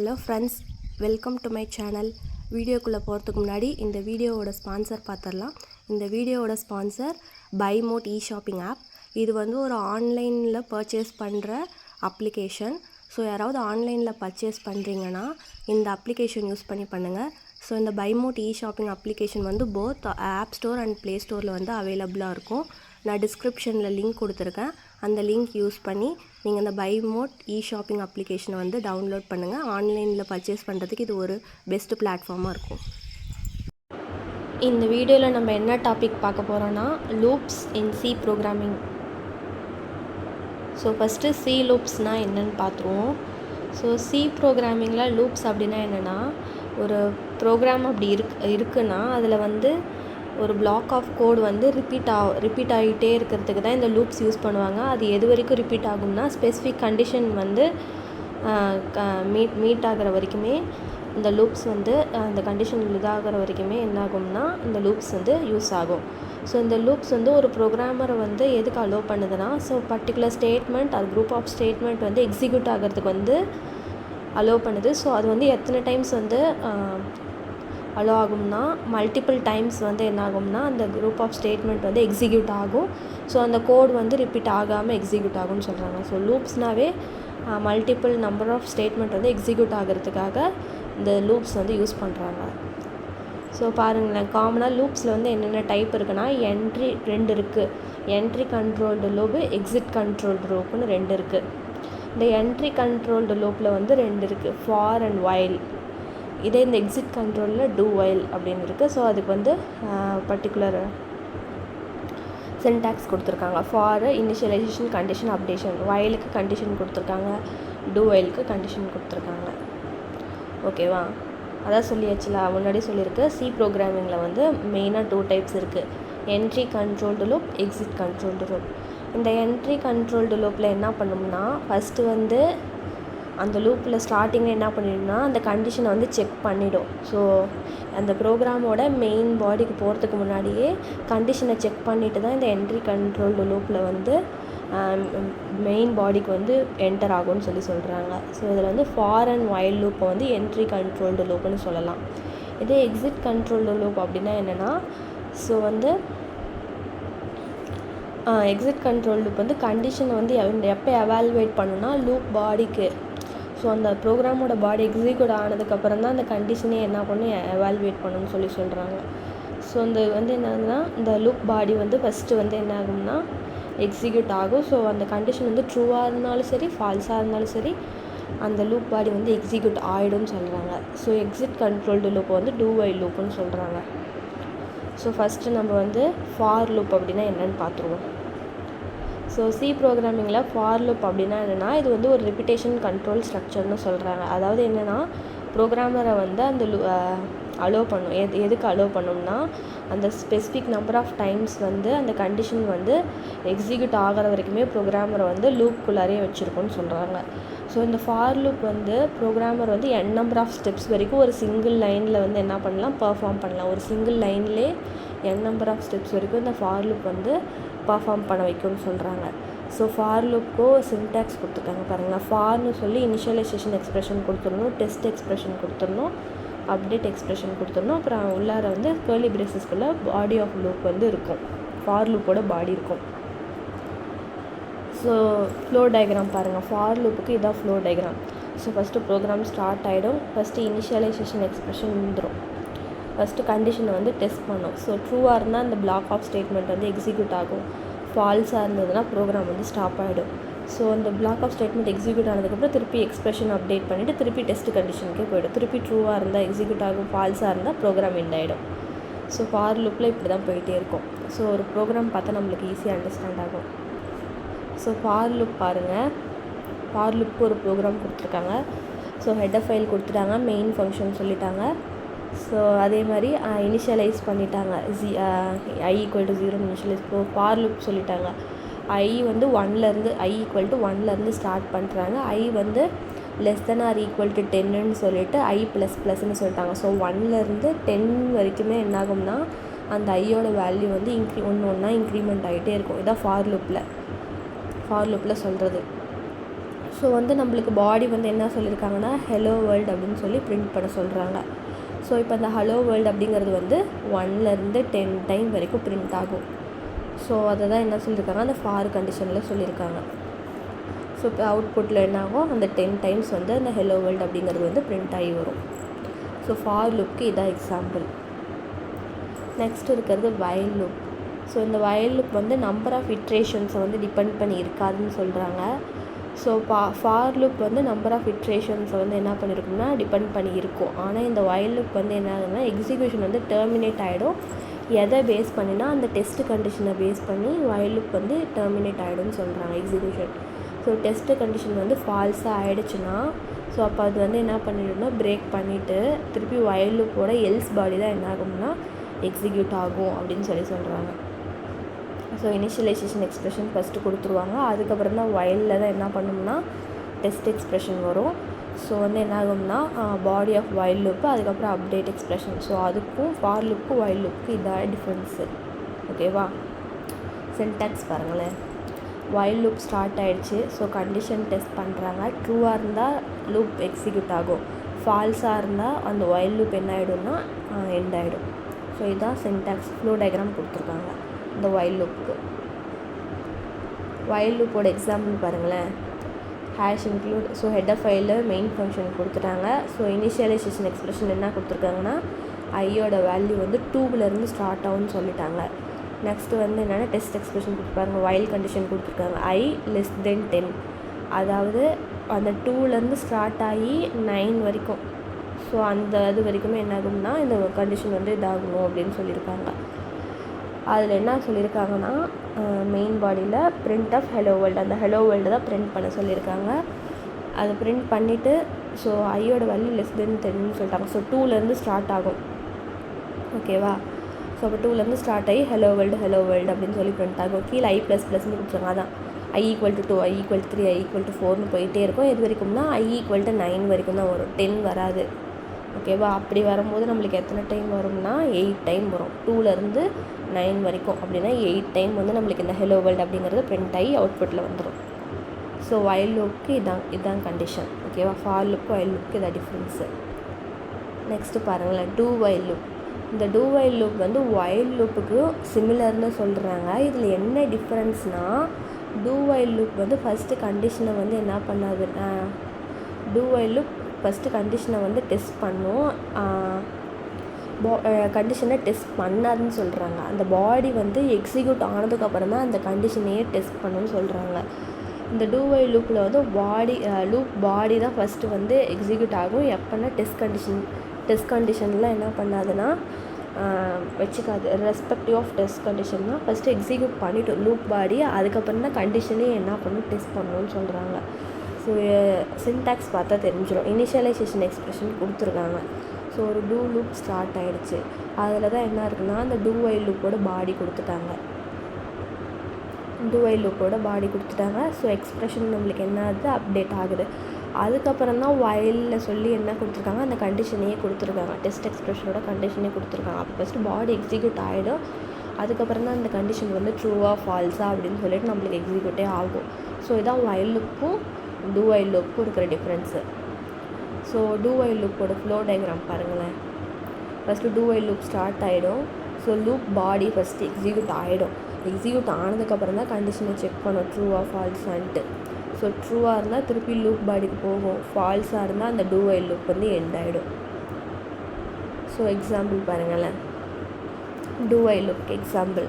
Hello friends, welcome to my channel. வீடியோக்குள்ளே போகிறதுக்கு முன்னாடி இந்த வீடியோவோட ஸ்பான்சர் பார்த்துடலாம். இந்த வீடியோவோட ஸ்பான்சர் BuyMote ஷாப்பிங் ஆப். இது வந்து ஒரு ஆன்லைனில் பர்ச்சேஸ் பண்ணுற அப்ளிகேஷன். ஸோ யாராவது ஆன்லைனில் பர்ச்சேஸ் பண்ணுறீங்கன்னா இந்த அப்ளிகேஷன் யூஸ் பண்ணி பண்ணுங்கள். ஸோ இந்த BuyMote ஷாப்பிங் அப்ளிகேஷன் வந்து both app store and play ஸ்டோரில் வந்து அவைலபிளாக இருக்கும். நான் டிஸ்கிரிப்ஷனில் லிங்க் கொடுத்துருக்கேன். அந்த லிங்க் யூஸ் பண்ணி நீங்கள் இந்த BuyMote ஷாப்பிங் அப்ளிகேஷனை வந்து டவுன்லோட் பண்ணுங்கள். ஆன்லைனில் பர்ச்சேஸ் பண்ணுறதுக்கு இது ஒரு பெஸ்ட் பிளாட்ஃபார்மாக இருக்கும். இந்த வீடியோவில் நம்ம என்ன டாபிக் பார்க்க போகிறோன்னா loops in C programming. So first C லூப்ஸ்னால் என்னென்னு பார்த்துருவோம். ஸோ சி ப்ரோக்ராமிங்கில் லூப்ஸ் அப்படின்னா என்னென்னா, ஒரு ப்ரோக்ராம் அப்படி இருக்குன்னா அதில் வந்து ஒரு பிளாக் ஆஃப் கோடு வந்து ரிப்பீட் ஆகிட்டே இருக்கிறதுக்கு தான் இந்த லூப்ஸ் யூஸ் பண்ணுவாங்க. அது எது வரைக்கும் ரிப்பீட் ஆகும்னா, ஸ்பெசிஃபிக் கண்டிஷன் வந்து மீட் ஆகிற வரைக்குமே இந்த லூப்ஸ் வந்து அந்த கண்டிஷன் இதாகிற வரைக்குமே என்ன ஆகும்னா இந்த லூப்ஸ் வந்து யூஸ் ஆகும். ஸோ இந்த லூப்ஸ் வந்து ஒரு ப்ரோக்ராமரை வந்து எதுக்கு அலோவ் பண்ணுதுன்னா, ஸோ பர்டிகுலர் ஸ்டேட்மெண்ட் அது குரூப் ஆஃப் ஸ்டேட்மெண்ட் வந்து எக்ஸிக்யூட் ஆகிறதுக்கு வந்து அலோவ் பண்ணுது. ஸோ அது வந்து எத்தனை டைம்ஸ் வந்து அலோ ஆகும்னா, மல்டிபிள் டைம்ஸ் வந்து என்ன ஆகும்னா அந்த குரூப் ஆஃப் ஸ்டேட்மெண்ட் வந்து எக்ஸிக்யூட் ஆகும். ஸோ அந்த கோட் வந்து ரிப்பீட் ஆகாமல் எக்ஸிக்யூட் ஆகும்னு சொல்கிறாங்க. ஸோ லூப்ஸ்னாவே மல்டிபிள் நம்பர் ஆஃப் ஸ்டேட்மெண்ட் வந்து எக்ஸிக்யூட் ஆகிறதுக்காக இந்த லூப்ஸ் வந்து யூஸ் பண்ணுறாங்க. ஸோ பாருங்களேன், காமனாக லூப்ஸில் வந்து என்னென்ன டைப் இருக்குன்னா, என்ட்ரி 2 இருக்குது. Entry controlled loop, exit controlled லூப்புன்னு 2 இருக்குது. இந்த என்ட்ரி கண்ட்ரோல்டு லூப்பில் வந்து 2 இருக்குது, ஃபார் அண்ட் வைல். இதே இந்த எக்ஸிட் கண்ட்ரோலில் டூ வைல் அப்படின்னு இருக்குது. ஸோ அதுக்கு வந்து பர்டிகுலர் சின்டாக்ஸ் கொடுத்துருக்காங்க. For initialization, condition, updation. வைலுக்கு கண்டிஷன் கொடுத்துருக்காங்க, டூ வைலுக்கு கண்டிஷன் கொடுத்துருக்காங்க. ஓகேவா? அதான் சொல்லியாச்சுல, முன்னாடி சொல்லியிருக்கு. சி ப்ரோக்ராமிங்கில் வந்து மெயினாக 2 டைப்ஸ் இருக்குது, entry controlled loop, exit controlled loop. இந்த என்ட்ரி கண்ட்ரோல்டு லூப்பில் என்ன பண்ணோம்னா, ஃபஸ்ட்டு வந்து அந்த லூப்பில் ஸ்டார்டிங்கில் என்ன பண்ணிடும்னா அந்த கண்டிஷனை வந்து செக் பண்ணிடும். ஸோ அந்த ப்ரோக்ராமோட மெயின் பாடிக்கு போகிறதுக்கு முன்னாடியே கண்டிஷனை செக் பண்ணிவிட்டு தான் இந்த என்ட்ரி கண்ட்ரோல்டு லூப்பில் வந்து மெயின் பாடிக்கு வந்து என்டர் ஆகும்னு சொல்கிறாங்க. ஸோ இதில் வந்து ஃபார் அண்ட் வைல் லூப்பை வந்து என்ட்ரி கண்ட்ரோல்டு லூப்புன்னு சொல்லலாம். இதே எக்ஸிட் கண்ட்ரோல்டு லூப் அப்படின்னா என்னென்னா, ஸோ வந்து எக்ஸிட் கண்ட்ரோல் லூப் வந்து கண்டிஷனை வந்து எப்போ எவாலுவேட் பண்ணுன்னா லூப் பாடிக்கு. ஸோ அந்த ப்ரோக்ராமோட பாடி எக்ஸிக்யூட் ஆனதுக்கப்புறம் தான் அந்த கண்டிஷனே என்ன பண்ணும் எவாலுவேட் பண்ணணும்னு சொல்கிறாங்க. ஸோ இந்த வந்து என்னதுன்னா, இந்த லூப் பாடி வந்து ஃபஸ்ட்டு வந்து என்ன ஆகும்னா எக்ஸிக்யூட் ஆகும். ஸோ அந்த கண்டிஷன் வந்து ட்ரூவாக இருந்தாலும் சரி, ஃபால்ஸாக இருந்தாலும் சரி, அந்த லூப் பாடி வந்து எக்ஸிக்யூட் ஆகிடும்னு சொல்கிறாங்க. ஸோ எக்ஸிட் கண்ட்ரோல்டு லூப்பை வந்து டூ வைல் லூப்புன்னு சொல்கிறாங்க. ஸோ ஃபஸ்ட்டு நம்ம வந்து ஃபார் லூப் அப்படின்னா என்னென்னு பார்த்துருவோம். ஸோ சி ப்ரோக்ராமிங்கில் ஃபார் லூப் அப்படின்னா என்னென்னா, இது வந்து ஒரு ரிப்பிட்டேஷன் கண்ட்ரோல் ஸ்ட்ரக்சர்னு சொல்கிறாங்க. அதாவது என்னென்னா, ப்ரோக்ராமரை வந்து அந்த அலோவ் பண்ணும். எதுக்கு அலோவ் பண்ணோம்னா, அந்த ஸ்பெசிஃபிக் நம்பர் ஆஃப் டைம்ஸ் வந்து அந்த கண்டிஷன் வந்து எக்ஸிக்யூட் ஆகிற வரைக்குமே ப்ரோக்ராமரை வந்து லூப்புக்குள்ளாரே வச்சுருக்கோன்னு சொல்கிறாங்க. ஸோ இந்த ஃபார் லூப் வந்து ப்ரோக்ராமர் வந்து n நம்பர் ஆஃப் ஸ்டெப்ஸ் வரைக்கும் ஒரு சிங்கிள் லைனில் வந்து என்ன பண்ணலாம், பர்ஃபார்ம் பண்ணலாம். ஒரு சிங்கிள் லைன்லே n நம்பர் ஆஃப் ஸ்டெப்ஸ் வரைக்கும் இந்த ஃபார் லூப் வந்து பர்ஃபார்ம் பண்ண வைக்கும்னு சொல்கிறாங்க. ஸோ ஃபார் லூப்க்கு சின்டாக்ஸ் கொடுத்துருக்காங்க பாருங்கள். ஃபார்னு சொல்லி இனிஷியலைசேஷன் எக்ஸ்பிரஷன் கொடுத்துடணும், டெஸ்ட் எக்ஸ்பிரஷன் கொடுத்துடணும், அப்டேட் எக்ஸ்பிரஷன் கொடுத்துடணும். அப்புறம் உள்ளார வந்து கர்லி பிரேசஸ்க்குள்ளே பாடி ஆஃப் லூப் வந்து இருக்கும், ஃபார் லூப்போட பாடி இருக்கும். ஸோ ஃப்ளோ டயக்ராம் பாருங்கள். ஃபார் லூப்புக்கு இதான் flow diagram. So first program start ஆகிடும். ஃபஸ்ட்டு இனிஷியலைசேஷன் எக்ஸ்பிரஷன் வந்துடும். ஃபஸ்ட்டு கண்டிஷனை வந்து டெஸ்ட் பண்ணும். ஸோ ட்ரூவாக இருந்தால் அந்த பிளாக் ஆஃப் ஸ்டேட்மெண்ட் வந்து எக்ஸிக்யூட் ஆகும், ஃபால்ஸாக இருந்ததுன்னா ப்ரோக்ராம் வந்து ஸ்டாப் ஆகிடும். ஸோ அந்த பிளாக் ஆஃப் ஸ்டேட்மெண்ட் எக்ஸிக்யூட் ஆனதுக்கப்புறம் திருப்பி எக்ஸ்பிரஷன் அப்டேட் பண்ணிவிட்டு திருப்பி டெஸ்ட் கண்டிஷனுக்கே போய்டும். திருப்பி ட்ரூவாக இருந்தால் எக்ஸிக்யூட் ஆகும், ஃபால்ஸாக இருந்தால் ப்ரோக்ராம் எண்ட் ஆகிடும். ஸோ ஃபார் லூப்பில் இப்படி தான் போயிட்டே இருக்கும். ஸோ ஒரு ப்ரோக்ராம் பார்த்தா நம்மளுக்கு ஈஸியாக அண்டர்ஸ்டாண்ட் ஆகும். ஸோ ஃபார் லூப் பாருங்கள். ஃபார் லூப்புக்கு ஒரு ப்ரோக்ராம் கொடுத்துருக்காங்க. ஸோ ஹெடர் ஃபைல் கொடுத்துட்டாங்க, மெயின் ஃபங்க்ஷன் சொல்லிட்டாங்க. ஸோ அதே மாதிரி இனிஷியலைஸ் பண்ணிட்டாங்க, i = 0 இனிஷியலைஸ். இப்போ ஃபார் லூப் சொல்லிட்டாங்க, i வந்து 1லேருந்து i = 1லேருந்து ஸ்டார்ட் பண்ணுறாங்க. i வந்து << 10ன்னு சொல்லிட்டு i ++ன்னு சொல்லிட்டாங்க. ஸோ 1லேருந்து 10 வரைக்குமே என்னாகும்னா அந்த ஐயோட வேல்யூ வந்து ஒன்று ஒன்றா இன்க்ரிமெண்ட் ஆகிட்டே இருக்கும். இதான் ஃபார் லூப்பில் சொல்கிறது. ஸோ வந்து நம்மளுக்கு பாடி வந்து என்ன சொல்லியிருக்காங்கன்னா ஹலோ வேர்ல்டு அப்படின்னு சொல்லி பிரிண்ட் பண்ண சொல்கிறாங்க. ஸோ இப்போ அந்த ஹலோ வேர்ல்டு அப்படிங்கிறது வந்து 1 to 10 டைம் வரைக்கும் பிரிண்ட் ஆகும். ஸோ அதை தான் என்ன சொல்லியிருக்காங்க, அந்த ஃபார் கண்டிஷனில் சொல்லியிருக்காங்க. ஸோ இப்போ அவுட்புட்டில் என்ன ஆகும், அந்த 10 டைம்ஸ் வந்து அந்த ஹலோ வேர்ல்டு அப்படிங்கிறது வந்து பிரிண்ட் ஆகி வரும். ஸோ ஃபார் லுக்கு இதான் எக்ஸாம்பிள். நெக்ஸ்ட் இருக்கிறது வைல் லுக். ஸோ இந்த வைல் லுக் வந்து நம்பர் ஆஃப் இட்ரேஷன்ஸை வந்து டிபெண்ட் பண்ணி இருக்காதுன்னு சொல்கிறாங்க. ஸோ ஃபார் லுக் வந்து நம்பர் ஆஃப் இட்ரேஷன்ஸை வந்து என்ன பண்ணியிருக்கும்னா டிபெண்ட் பண்ணி இருக்கும். ஆனால் இந்த வைல் லுக் வந்து என்ன ஆகுதுன்னா எக்ஸிக்யூஷன் வந்து டெர்மினேட் ஆகிடும். எதை பேஸ் பண்ணினா அந்த டெஸ்ட் கண்டிஷனை பேஸ் பண்ணி வைல் லுக் வந்து டெர்மினேட் ஆகிடும்னு சொல்கிறாங்க எக்ஸிக்யூஷன். ஸோ டெஸ்ட்டு கண்டிஷன் வந்து ஃபால்ஸாக ஆகிடுச்சுன்னா ஸோ அப்போ அது வந்து என்ன பண்ணிடும்னா பிரேக் பண்ணிவிட்டு திருப்பி வைல் லுக்கோட எல்ஸ் பாடி தான் என்ன ஆகும்னா எக்ஸிக்யூட் ஆகும் அப்படின்னு சொல்கிறாங்க. ஸோ இனிஷியலைசேஷன் எக்ஸ்ப்ரெஷன் ஃபஸ்ட்டு கொடுத்துருவாங்க. அதுக்கப்புறம் தான் வைலில் தான் என்ன பண்ணோம்னா டெஸ்ட் எக்ஸ்ப்ரெஷன் வரும். ஸோ வந்து என்ன ஆகும்னா பாடி ஆஃப் வைல் லுக்கு, அதுக்கப்புறம் அப்டேட் எக்ஸ்ப்ரெஷன். ஸோ அதுக்கும் ஃபார் லுக்கு வைல் லுக்கு இதான் டிஃப்ரென்ஸு. ஓகேவா? சின்டாக்ஸ் பாருங்களேன். வைல் லூப் ஸ்டார்ட் ஆகிடுச்சு. ஸோ கண்டிஷன் டெஸ்ட் பண்ணுறாங்க. ட்ரூவாக இருந்தால் லூப் எக்ஸிக்யூட் ஆகும். ஃபால்ஸாக இருந்தால் அந்த வைல் லூப் என்ன ஆகிடும்னா எண்ட் ஆகிடும். ஸோ இதுதான் சின்டாக்ஸ். ஃப்ளோ டயக்ராம் கொடுத்துருக்காங்க இந்த வைல் லூப்புக்கு. வைல் லூப்போட எக்ஸாம்பிள் பாருங்களேன். Hash include. ஸோ ஹெட்டர் ஃபைலில் மெயின் ஃபங்க்ஷன் கொடுத்துட்டாங்க. ஸோ இனிஷியலைசேஷன் எக்ஸ்ப்ரெஷன் என்ன கொடுத்துருக்காங்கன்னா ஐயோட வேல்யூ வந்து 2லேருந்து ஸ்டார்ட் ஆகும்னு சொல்லிட்டாங்க. நெக்ஸ்ட்டு வந்து என்னென்னா டெஸ்ட் எக்ஸ்ப்ரெஷன் கொடுத்துருப்பாங்க. வைல் கண்டிஷன் கொடுத்துருக்காங்க i<10. அதாவது அந்த 2லேருந்து ஸ்டார்ட் ஆகி 9 வரைக்கும். ஸோ அந்த இது வரைக்குமே என்ன ஆகும்னா இந்த கண்டிஷன் வந்து இதாகணும் அப்படின்னு சொல்லியிருக்காங்க. அதில் என்ன சொல்லியிருக்காங்கன்னா மெயின் பாடியில் பிரிண்ட் ஆஃப் ஹலோ வேர்ல்டு, அந்த ஹலோ வேர்ல்டு தான் பிரிண்ட் பண்ண சொல்லியிருக்காங்க. அதை பிரிண்ட் பண்ணிவிட்டு ஸோ ஐயோட வேல்யூ <10ன்னு சொல்லிட்டாங்க. ஸோ 2லேருந்து ஸ்டார்ட் ஆகும். ஓகேவா? ஸோ அப்போ 2லேருந்து ஸ்டார்ட் ஆகி ஹலோ வேர்ல்டு அப்படின்னு சொல்லி பிரிண்ட் ஆகும். கீழே i++ன்னு கொடுத்துருங்க. அதான் i=2, i=3, i=4ன்னு போயிட்டே இருக்கும். எது வரைக்கும்னா i=9 வரைக்கும் தான் வரும். 10 வராது. ஓகேவா? அப்படி வரும்போது நம்மளுக்கு எத்தனை டைம் வரும்னா 8 டைம் வரும். 2லேருந்து 9 வரைக்கும் அப்படின்னா 8 டைம் வந்து நம்மளுக்கு இந்த ஹலோ வேர்ல்டு அப்படிங்கிறது பிரிண்ட் ஆகி அவுட்புட்டில் வந்துடும். ஸோ வைல் லூப்புக்கு இதான் கண்டிஷன். ஓகேவா? ஃபார் லுக்கு வைல் லுக்கு இதான் டிஃப்ரென்ஸு. நெக்ஸ்ட்டு பாருங்களேன், டூ வைல் லூப். இந்த டூ வைல் லூப் வந்து வைல் லூப்புக்கு சிமிலர்னு சொல்கிறாங்க. இதில் என்ன டிஃப்ரென்ஸ்னால் டூ வைல் லூப் வந்து ஃபஸ்ட்டு கண்டிஷனை வந்து என்ன பண்ணாது, டூ வைல் லூப் ஃபஸ்ட்டு கண்டிஷனை வந்து டெஸ்ட் பண்ணும், கண்டிஷனை டெஸ்ட் பண்ணாதுன்னு சொல்கிறாங்க. அந்த பாடி வந்து எக்ஸிக்யூட் ஆனதுக்கப்புறம் தான் அந்த கண்டிஷனையே டெஸ்ட் பண்ணுன்னு சொல்கிறாங்க. இந்த டூ வைல் லூப்பில் வந்து லூப் பாடி தான் ஃபஸ்ட்டு வந்து எக்ஸிக்யூட் ஆகும். எப்போனா டெஸ்ட் கண்டிஷன்லாம் என்ன பண்ணாதுன்னா வச்சுக்காது. ரெஸ்பெக்டிவ் ஆஃப் டெஸ்ட் கண்டிஷன்னா ஃபஸ்ட்டு எக்ஸிக்யூட் பண்ணிவிட்டு லூப் பாடி, அதுக்கப்புறம் தான் கண்டிஷனே என்ன பண்ணணும் டெஸ்ட் பண்ணணும்னு சொல்கிறாங்க. ஸோ சின்டாக்ஸ் பார்த்தா தெரிஞ்சிடும். இனிஷியலைசேஷன் எக்ஸ்ப்ரெஷன் கொடுத்துருக்காங்க. ஸோ ஒரு டூ லூப் ஸ்டார்ட் ஆகிடுச்சு. அதில் தான் என்ன இருக்குன்னா அந்த டூ வைல் லூப்போட பாடி கொடுத்துட்டாங்க. ஸோ எக்ஸ்ப்ரெஷன் நம்மளுக்கு என்ன ஆகுது, அப்டேட் ஆகுது. அதுக்கப்புறம் தான் வைலில் சொல்லி என்ன கொடுத்துருக்காங்க, அந்த கண்டிஷனையே கொடுத்துருக்காங்க. டெஸ்ட் எக்ஸ்ப்ரெஷனோட கண்டிஷனே கொடுத்துருக்காங்க. அப்போ ஃபஸ்ட்டு பாடி எக்ஸிக்யூட் ஆகிடும். அதுக்கப்புறம் தான் அந்த கண்டிஷன் வந்து ட்ரூவா ஃபால்ஸா அப்படின்னு சொல்லிட்டு நம்மளுக்கு எக்ஸிக்யூட்டே ஆகும். ஸோ இதான் வைல் லூப்புக்கும் டூ வைல் லூப்புக்கும் இருக்கிற டிஃப்ரென்ஸு. ஸோ டூ வைல் லூப்போட ஃப்ளோ டயக்ராம் பாருங்களேன். First do while loop start ஆகிடும். So loop body first execute ஆகிடும். எக்ஸிக்யூட் ஆனதுக்கப்புறம் தான் கண்டிஷனை செக் பண்ணும் ட்ரூவா ஃபால்ஸான்ட்டு. ஸோ ட்ரூவாக இருந்தால் திருப்பி லூப் பாடிக்கு போகும். ஃபால்ஸாக இருந்தால் அந்த டூ வைல் லூப் வந்து எண்ட் ஆகிடும். ஸோ எக்ஸாம்பிள் பாருங்களேன். டூ வைல் லூப்க்கு எக்ஸாம்பிள்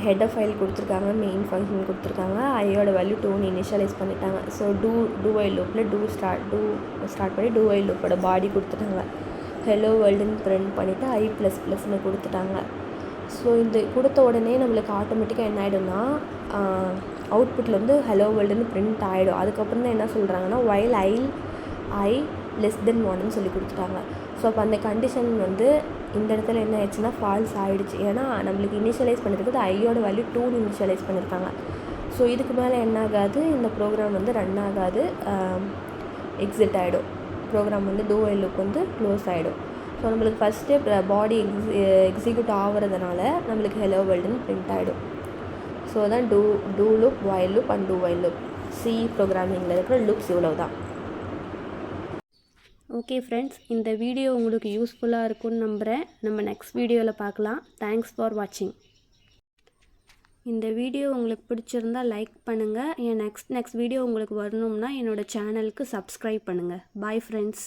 ஹெட்டர் ஃபைல் கொடுத்துருக்காங்க, மெயின் ஃபங்க்ஷன் கொடுத்துருக்காங்க, ஐயோட வேல்யூ 2ன்னு இனிஷியலைஸ் பண்ணிட்டாங்க. ஸோ டூ வைல் லூப்பில் டூ ஸ்டார்ட் பண்ணி டூ வைல் லூப்போட பாடி கொடுத்துட்டாங்க. ஹலோ வேர்ல்டுன்னு பிரிண்ட் பண்ணிவிட்டு i++ன்னு கொடுத்துட்டாங்க. ஸோ இந்த கொடுத்த உடனே நம்மளுக்கு ஆட்டோமேட்டிக்காக என்ன ஆகிடும்னா அவுட்புட்டில் வந்து ஹலோ வேர்ல்டுன்னு பிரிண்ட் ஆகிடும். அதுக்கப்புறம் தான் என்ன சொல்கிறாங்கன்னா வைல் i<1ன்னு சொல்லி கொடுத்துட்டாங்க. ஸோ அப்போ அந்த கண்டிஷன் வந்து இந்த இடத்துல என்ன ஆயிடுச்சுன்னா ஃபால்ஸ் ஆகிடுச்சு. ஏன்னா நம்மளுக்கு இனிஷியலைஸ் பண்ணியிருக்குது ஐயோட வேல்யூ 2ன்னு இனிஷியலைஸ் பண்ணியிருக்காங்க. ஸோ இதுக்கு மேலே என்ன ஆகாது, இந்த ப்ரோக்ராம் வந்து ரன் ஆகாது, எக்ஸிட் ஆகிடும். ப்ரோக்ராம் வந்து டூ வைல் லூப் வந்து க்ளோஸ் ஆகிடும். ஸோ நம்மளுக்கு ஃபஸ்ட்டே பாடி எக்ஸிக்யூட் ஆகிறதுனால நம்மளுக்கு ஹலோ வேர்ல்டுன்னு பிரிண்ட் ஆகிடும். ஸோ தான் do loop, while loop and do while loop. C ப்ரோக்ராமிங்கில் இருக்கிற லூப்ஸ் இவ்வளோ தான். ஓகே ஃப்ரெண்ட்ஸ், இந்த வீடியோ உங்களுக்கு யூஸ்ஃபுல்லாக இருக்கும்னு நம்புகிறேன். நம்ம நெக்ஸ்ட் வீடியோவில் பார்க்கலாம். தேங்க்ஸ் ஃபார் வாட்சிங். இந்த வீடியோ உங்களுக்கு பிடிச்சிருந்தா லைக் பண்ணுங்கள். என் நெக்ஸ்ட் வீடியோ உங்களுக்கு வரணும்னா என்னோடய சேனலுக்கு சப்ஸ்கிரைப் பண்ணுங்கள். Bye friends.